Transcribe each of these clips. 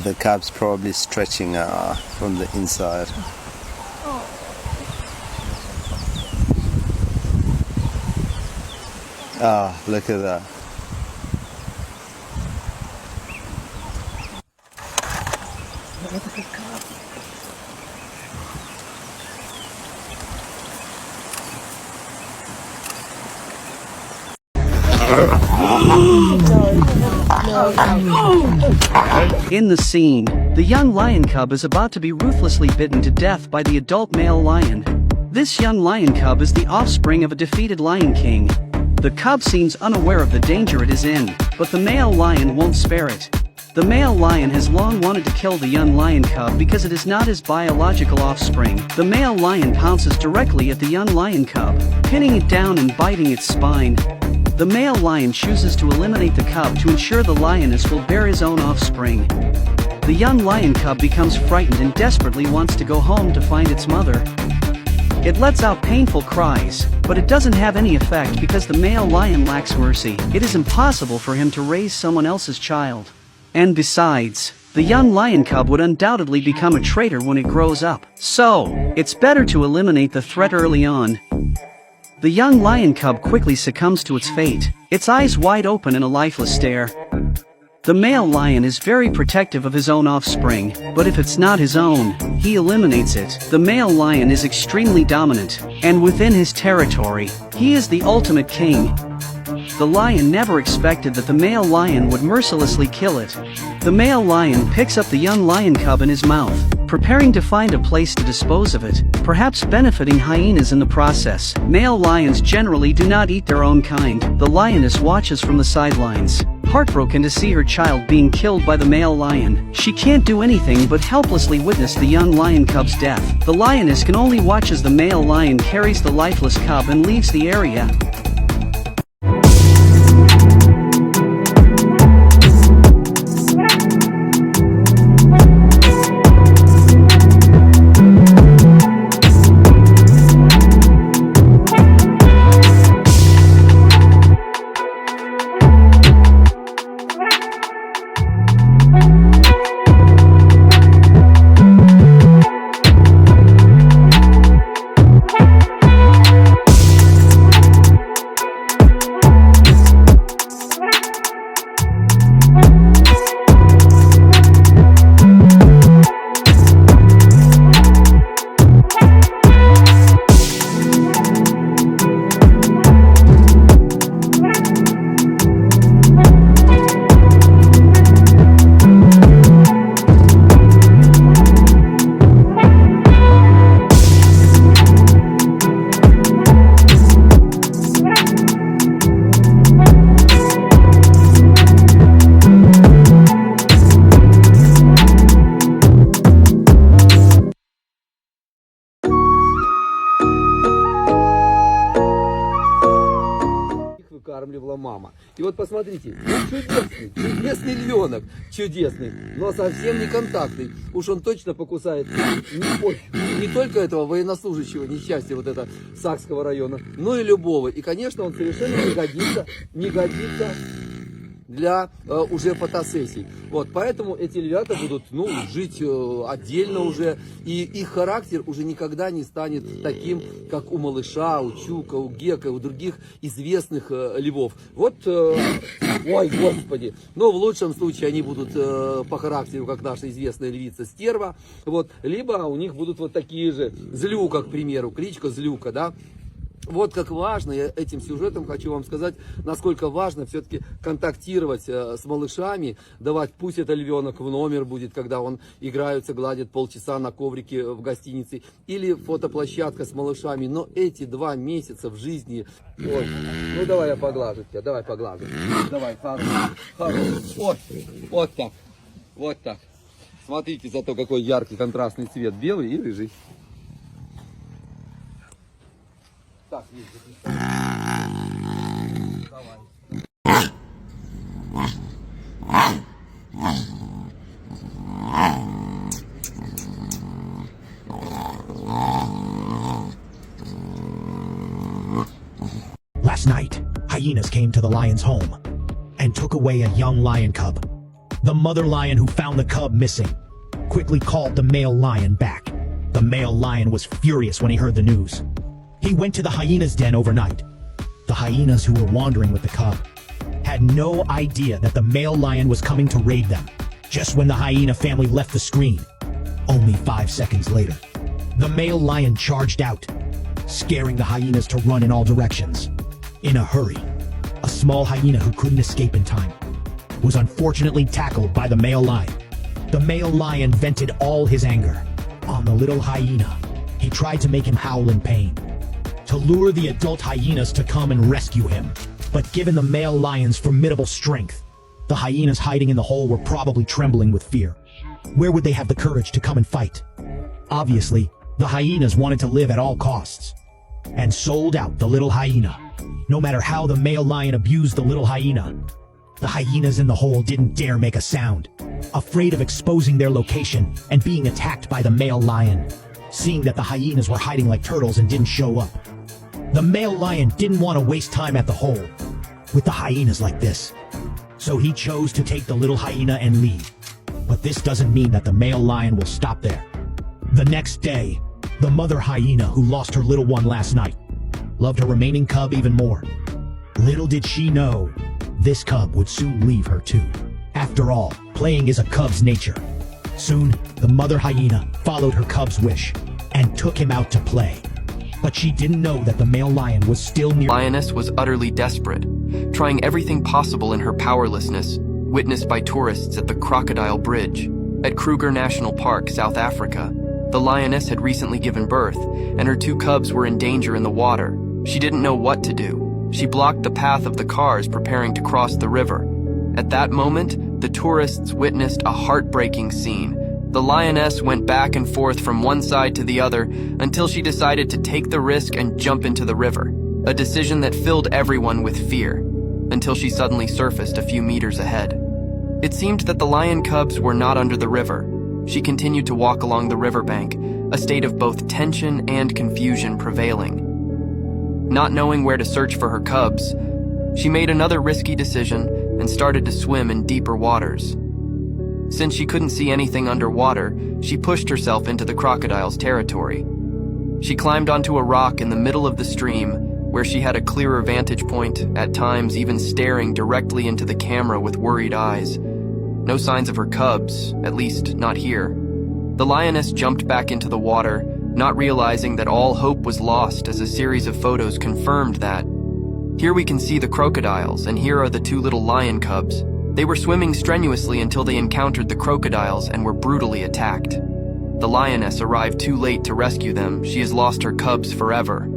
The cub's probably stretching from the inside. Ah, look at that. In the scene, the young lion cub is about to be ruthlessly bitten to death by the adult male lion. This young lion cub is the offspring of a defeated lion king. The cub seems unaware of the danger it is in, but the male lion won't spare it. The male lion has long wanted to kill the young lion cub because it is not his biological offspring. The male lion pounces directly at the young lion cub, pinning it down and biting its spine. The male lion chooses to eliminate the cub to ensure the lioness will bear his own offspring. The young lion cub becomes frightened and desperately wants to go home to find its mother. It lets out painful cries, but it doesn't have any effect because the male lion lacks mercy. It is impossible for him to raise someone else's child. And besides, the young lion cub would undoubtedly become a traitor when it grows up. So, it's better to eliminate the threat early on. The young lion cub quickly succumbs to its fate, its eyes wide open in a lifeless stare. The male lion is very protective of his own offspring, but if it's not his own, he eliminates it. The male lion is extremely dominant, and within his territory, he is the ultimate king. The lion never expected that the male lion would mercilessly kill it. The male lion picks up the young lion cub in his mouth, preparing to find a place to dispose of it, perhaps benefiting hyenas in the process. Male lions generally do not eat their own kind. The lioness watches from the sidelines, heartbroken to see her child being killed by the male lion. She can't do anything but helplessly witness the young lion cub's death. The lioness can only watch as the male lion carries the lifeless cub and leaves the area. Выкармливала мама. И вот посмотрите, чудесный львенок, чудесный, но совсем не контактный. Уж он точно покусает не только этого военнослужащего несчастья вот это Сакского района, но и любого. И, конечно, он совершенно не годится для уже фотосессий. Вот, поэтому эти львята будут, жить отдельно уже, и их характер уже никогда не станет таким, как у малыша, у Чука, у Гека, у других известных львов. Вот, ой, господи, но в лучшем случае они будут по характеру, как наша известная львица Стерва, вот, либо у них будут вот такие же Злюка, к примеру, кличка Злюка, да. Вот как важно, я этим сюжетом хочу вам сказать, насколько важно все-таки контактировать с малышами, давать, пусть это львенок в номер будет, когда он играется, гладит полчаса на коврике в гостинице, или фотоплощадка с малышами, но эти 2 месяца в жизни, ой, давай я поглажу тебя, давай поглажу, давай, хорош, ой, вот так, смотрите зато какой яркий контрастный цвет, белый и рыжий. Так, Last night, hyenas came to the lion's home and took away a young lion cub. The mother lion who found the cub missing quickly called the male lion back. The male lion was furious when he heard the news. He went to the hyena's den overnight. The hyenas who were wandering with the cub had no idea that the male lion was coming to raid them. Just when the hyena family left the screen, only 5 seconds later, the male lion charged out, scaring the hyenas to run in all directions. In a hurry, a small hyena who couldn't escape in time was unfortunately tackled by the male lion. The male lion vented all his anger on the little hyena. He tried to make him howl in pain, to lure the adult hyenas to come and rescue him. But given the male lion's formidable strength, the hyenas hiding in the hole were probably trembling with fear. Where would they have the courage to come and fight? Obviously, the hyenas wanted to live at all costs, and sold out the little hyena. No matter how the male lion abused the little hyena, the hyenas in the hole didn't dare make a sound, afraid of exposing their location and being attacked by the male lion. Seeing that the hyenas were hiding like turtles and didn't show up, the male lion didn't want to waste time at the hole with the hyenas like this. So he chose to take the little hyena and leave. But this doesn't mean that the male lion will stop there. The next day, the mother hyena who lost her little one last night loved her remaining cub even more. Little did she know, this cub would soon leave her too. After all, playing is a cub's nature. Soon, the mother hyena followed her cub's wish and took him out to play. But she didn't know that the male lion was still near. Lioness was utterly desperate, trying everything possible in her powerlessness, witnessed by tourists at the Crocodile Bridge. At Kruger National Park, South Africa, the lioness had recently given birth, and her 2 cubs were in danger in the water. She didn't know what to do. She blocked the path of the cars preparing to cross the river. At that moment, the tourists witnessed a heartbreaking scene. The lioness went back and forth from one side to the other until she decided to take the risk and jump into the river, a decision that filled everyone with fear, until she suddenly surfaced a few meters ahead. It seemed that the lion cubs were not under the river. She continued to walk along the riverbank, a state of both tension and confusion prevailing. Not knowing where to search for her cubs, she made another risky decision and started to swim in deeper waters. Since she couldn't see anything underwater, she pushed herself into the crocodile's territory. She climbed onto a rock in the middle of the stream, where she had a clearer vantage point, at times even staring directly into the camera with worried eyes. No signs of her cubs, at least not here. The lioness jumped back into the water, not realizing that all hope was lost as a series of photos confirmed that. Here we can see the crocodiles, and here are the 2 little lion cubs. They were swimming strenuously until they encountered the crocodiles and were brutally attacked. The lioness arrived too late to rescue them. She has lost her cubs forever.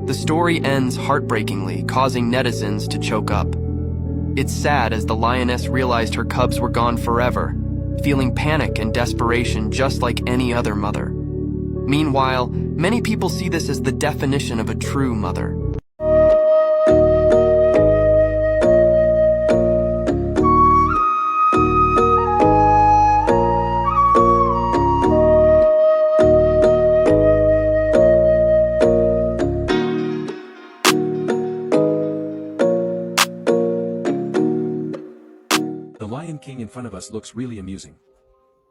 The story ends heartbreakingly, causing netizens to choke up. It's sad as the lioness realized her cubs were gone forever, feeling panic and desperation just like any other mother. Meanwhile, many people see this as the definition of a true mother. The Lion King in front of us looks really amusing.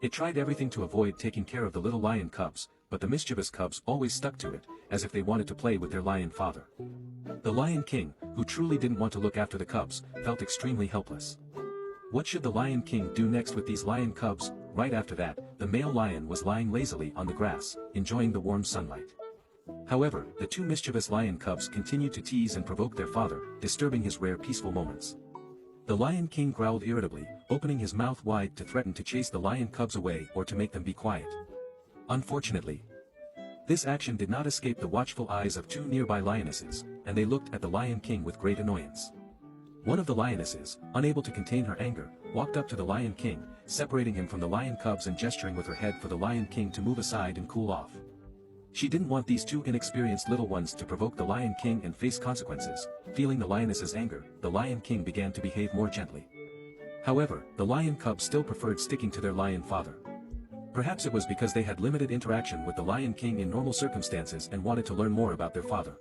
It tried everything to avoid taking care of the little lion cubs, but the mischievous cubs always stuck to it, as if they wanted to play with their lion father. The Lion King, who truly didn't want to look after the cubs, felt extremely helpless. What should the Lion King do next with these lion cubs? Right after that, the male lion was lying lazily on the grass, enjoying the warm sunlight. However, the 2 mischievous lion cubs continued to tease and provoke their father, disturbing his rare peaceful moments. The Lion King growled irritably, opening his mouth wide to threaten to chase the lion cubs away or to make them be quiet. Unfortunately, this action did not escape the watchful eyes of 2 nearby lionesses, and they looked at the Lion King with great annoyance. One of the lionesses, unable to contain her anger, walked up to the Lion King, separating him from the lion cubs and gesturing with her head for the Lion King to move aside and cool off. She didn't want these 2 inexperienced little ones to provoke the Lion King and face consequences. Feeling the lioness's anger, the Lion King began to behave more gently. However, the lion cubs still preferred sticking to their lion father. Perhaps it was because they had limited interaction with the Lion King in normal circumstances and wanted to learn more about their father.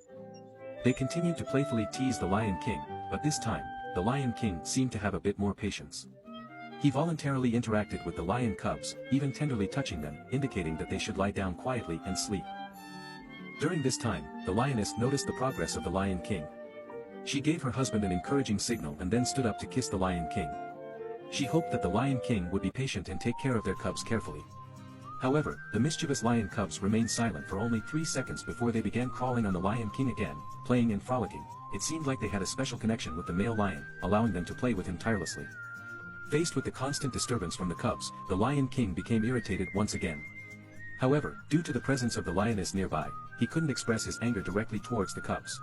They continued to playfully tease the Lion King, but this time, the Lion King seemed to have a bit more patience. He voluntarily interacted with the lion cubs, even tenderly touching them, indicating that they should lie down quietly and sleep. During this time, the lioness noticed the progress of the Lion King. She gave her husband an encouraging signal and then stood up to kiss the Lion King. She hoped that the Lion King would be patient and take care of their cubs carefully. However, the mischievous lion cubs remained silent for only 3 seconds before they began crawling on the Lion King again, playing and frolicking. It seemed like they had a special connection with the male lion, allowing them to play with him tirelessly. Faced with the constant disturbance from the cubs, the Lion King became irritated once again. However, due to the presence of the lioness nearby, he couldn't express his anger directly towards the cubs.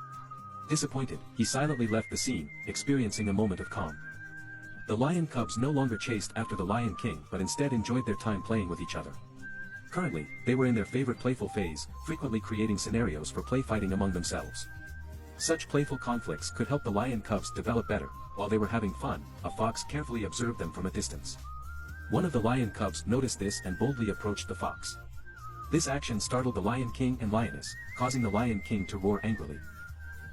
Disappointed, he silently left the scene, experiencing a moment of calm. The lion cubs no longer chased after the Lion King but instead enjoyed their time playing with each other. Currently, they were in their favorite playful phase, frequently creating scenarios for play fighting among themselves. Such playful conflicts could help the lion cubs develop better. While they were having fun, a fox carefully observed them from a distance. One of the lion cubs noticed this and boldly approached the fox. This action startled the Lion King and lioness, causing the Lion King to roar angrily.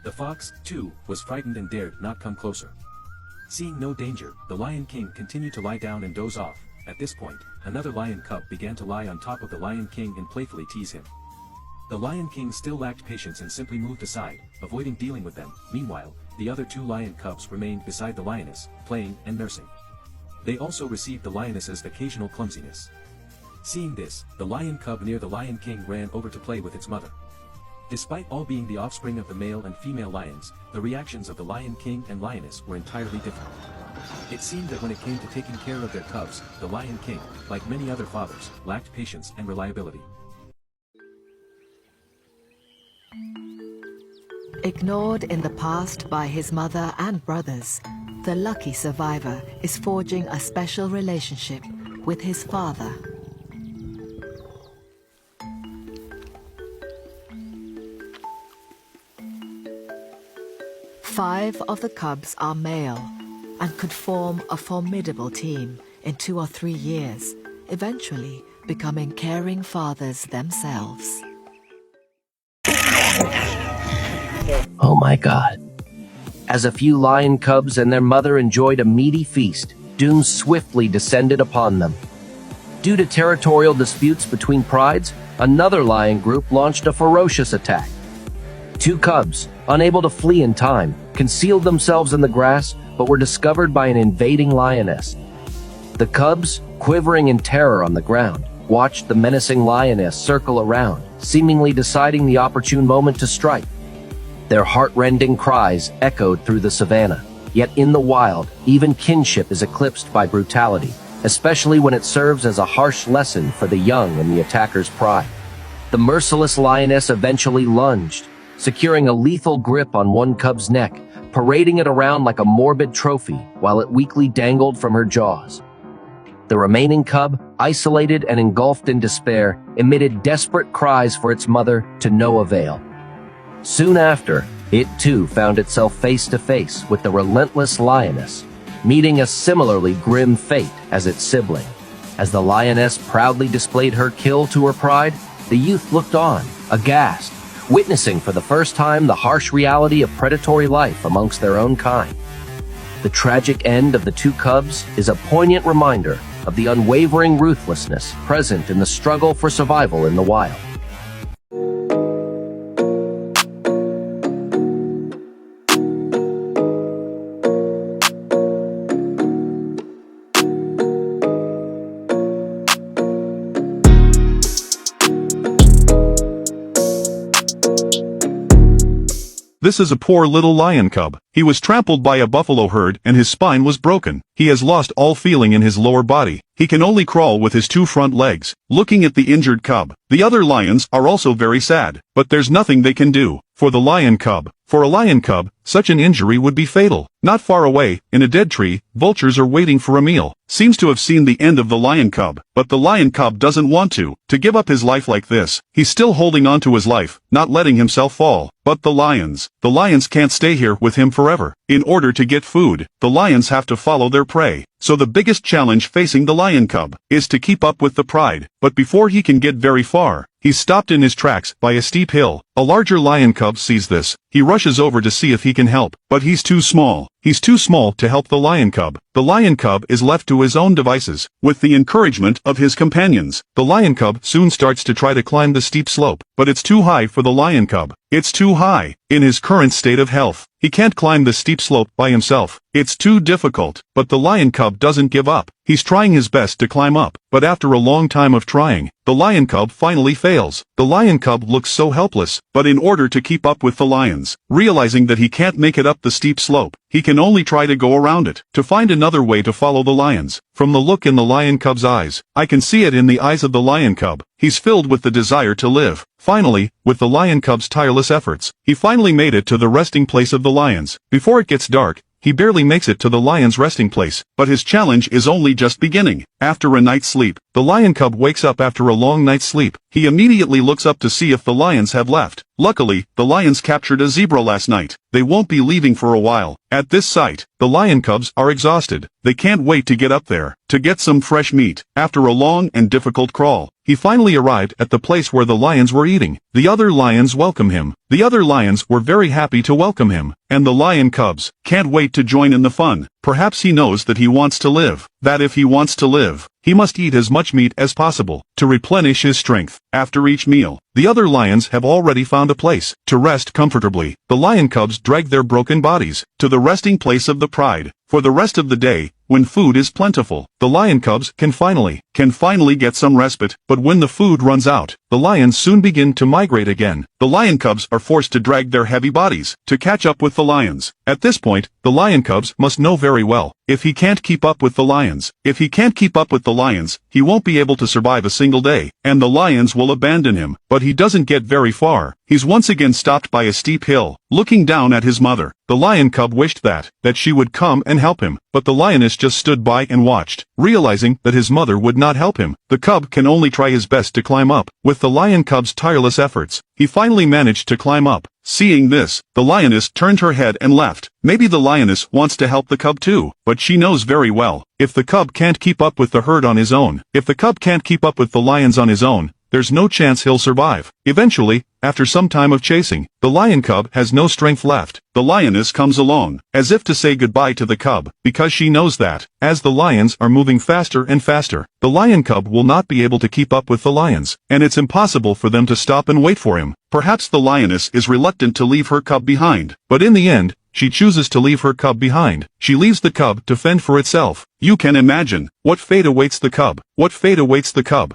The fox, too, was frightened and dared not come closer. Seeing no danger, the Lion King continued to lie down and doze off. At this point, another lion cub began to lie on top of the Lion King and playfully tease him. The Lion King still lacked patience and simply moved aside, avoiding dealing with them. Meanwhile, the other 2 lion cubs remained beside the lioness, playing and nursing. They also received the lioness's occasional clumsiness. Seeing this, the lion cub near the Lion King ran over to play with its mother. Despite all being the offspring of the male and female lions, the reactions of the Lion King and lioness were entirely different. It seemed that when it came to taking care of their cubs, the Lion King, like many other fathers, lacked patience and reliability. Ignored in the past by his mother and brothers, the lucky survivor is forging a special relationship with his father. Five of the cubs are male and could form a formidable team in 2 or 3 years, eventually becoming caring fathers themselves. Oh my God. As a few lion cubs and their mother enjoyed a meaty feast, doom swiftly descended upon them. Due to territorial disputes between prides, another lion group launched a ferocious attack. 2 cubs, unable to flee in time, concealed themselves in the grass but were discovered by an invading lioness. The cubs, quivering in terror on the ground, watched the menacing lioness circle around, seemingly deciding the opportune moment to strike. Their heart-rending cries echoed through the savannah. Yet in the wild, even kinship is eclipsed by brutality, especially when it serves as a harsh lesson for the young and the attacker's pride. The merciless lioness eventually lunged, securing a lethal grip on one cub's neck, parading it around like a morbid trophy while it weakly dangled from her jaws. The remaining cub, isolated and engulfed in despair, emitted desperate cries for its mother to no avail. Soon after, it too found itself face to face with the relentless lioness, meeting a similarly grim fate as its sibling. As the lioness proudly displayed her kill to her pride, the youth looked on, aghast, witnessing for the first time the harsh reality of predatory life amongst their own kind. The tragic end of the 2 cubs is a poignant reminder of the unwavering ruthlessness present in the struggle for survival in the wild. This is a poor little lion cub. He was trampled by a buffalo herd and his spine was broken. He has lost all feeling in his lower body. He can only crawl with his 2 front legs. Looking at the injured cub, the other lions are also very sad, but there's nothing they can do. For the lion cub, for a lion cub, such an injury would be fatal. Not far away, in a dead tree, vultures are waiting for a meal. Seems to have seen the end of the lion cub, but the lion cub doesn't want to give up his life like this. He's still holding on to his life, not letting himself fall. But the lions can't stay here with him forever. In order to get food, the lions have to follow their prey. So the biggest challenge facing the lion cub is to keep up with the pride. But before he can get very far, he's stopped in his tracks by a steep hill. A larger lion cub sees this. He rushes over to see if he can help. But he's too small. He's too small to help the lion cub. The lion cub is left to his own devices. With the encouragement of his companions, the lion cub soon starts to try to climb the steep slope, but it's too high for the lion cub. It's too high. In his current state of health, he can't climb the steep slope by himself. It's too difficult, but the lion cub doesn't give up. He's trying his best to climb up, but after a long time of trying, the lion cub finally fails. The lion cub looks so helpless, but in order to keep up with the lions, realizing that he can't make it up the steep slope, he can only try to go around it, to find another way to follow the lions. From the look in the lion cub's eyes, I can see it in the eyes of the lion cub. He's filled with the desire to live. Finally, with the lion cub's tireless efforts, he finally made it to the resting place of the lions. Before it gets dark, he barely makes it to the lion's resting place, but his challenge is only just beginning. After a night's sleep, the lion cub wakes up after a long night's sleep. He immediately looks up to see if the lions have left. Luckily, the lions captured a zebra last night. They won't be leaving for a while. At this sight, the lion cubs are exhausted. They can't wait to get up there, to get some fresh meat. After a long and difficult crawl, he finally arrived at the place where the lions were eating. The other lions welcome him. The other lions were very happy to welcome him, and the lion cubs can't wait to join in the fun. Perhaps he knows that he wants to live, that if he wants to live, he must eat as much meat as possible, to replenish his strength. After each meal, the other lions have already found a place to rest comfortably. The lion cubs drag their broken bodies to the resting place of the pride. For the rest of the day, when food is plentiful, the lion cubs can finally get some respite, but when the food runs out, the lions soon begin to migrate again. The lion cubs are forced to drag their heavy bodies to catch up with the lions. At this point, the lion cubs must know very well, if he can't keep up with the lions, he won't be able to survive a single day, and the lions will abandon him. But he doesn't get very far. He's once again stopped by a steep hill. Looking down at his mother, the lion cub wished that she would come and help him, but the lioness just stood by and watched. Realizing that his mother would not help him, the cub can only try his best to climb up. With the lion cub's tireless efforts, he finally managed to climb up. Seeing this, the lioness turned her head and left. Maybe the lioness wants to help the cub too, but she knows very well, if the cub can't keep up with the herd on his own, if the cub can't keep up with the lions on his own, there's no chance he'll survive. Eventually, after some time of chasing, the lion cub has no strength left. The lioness comes along, as if to say goodbye to the cub, because she knows that, as the lions are moving faster and faster, the lion cub will not be able to keep up with the lions, and it's impossible for them to stop and wait for him. Perhaps the lioness is reluctant to leave her cub behind, but in the end, she chooses to leave her cub behind. She leaves the cub to fend for itself. You can imagine what fate awaits the cub. What fate awaits the cub.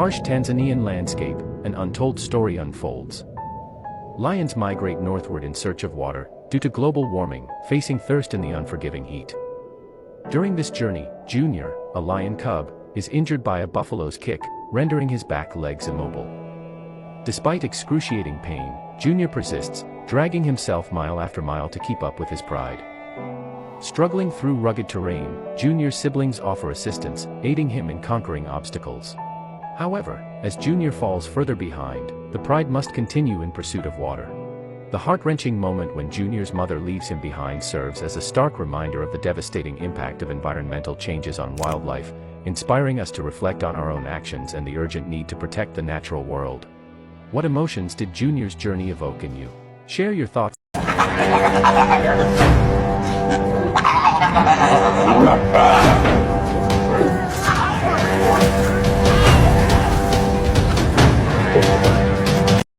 harsh Tanzanian landscape, an untold story unfolds. Lions migrate northward in search of water, due to global warming, facing thirst in the unforgiving heat. During this journey, Junior, a lion cub, is injured by a buffalo's kick, rendering his back legs immobile. Despite excruciating pain, Junior persists, dragging himself mile after mile to keep up with his pride. Struggling through rugged terrain, Junior's siblings offer assistance, aiding him in conquering obstacles. However, as Junior falls further behind, the pride must continue in pursuit of water. The heart-wrenching moment when Junior's mother leaves him behind serves as a stark reminder of the devastating impact of environmental changes on wildlife, inspiring us to reflect on our own actions and the urgent need to protect the natural world. What emotions did Junior's journey evoke in you? Share your thoughts.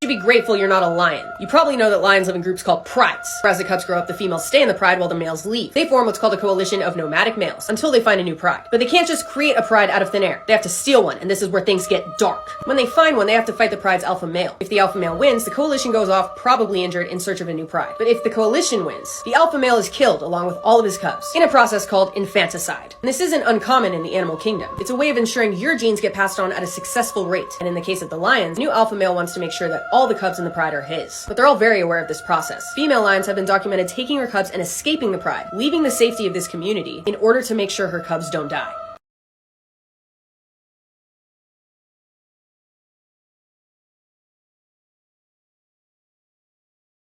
You should be grateful you're not a lion. You probably know that lions live in groups called prides. As the cubs grow up, the females stay in the pride while the males leave. They form what's called a coalition of nomadic males until they find a new pride. But they can't just create a pride out of thin air. They have to steal one, and this is where things get dark. When they find one, they have to fight the pride's alpha male. If the alpha male wins, the coalition goes off, probably injured, in search of a new pride. But if the coalition wins, the alpha male is killed along with all of his cubs, in a process called infanticide. And this isn't uncommon in the animal kingdom. It's a way of ensuring your genes get passed on at a successful rate. And in the case of the lions, the new alpha male wants to make sure that all the cubs in the pride are his. But they're all very aware of this process. Female lions have been documented taking her cubs and escaping the pride, leaving the safety of this community in order to make sure her cubs don't die.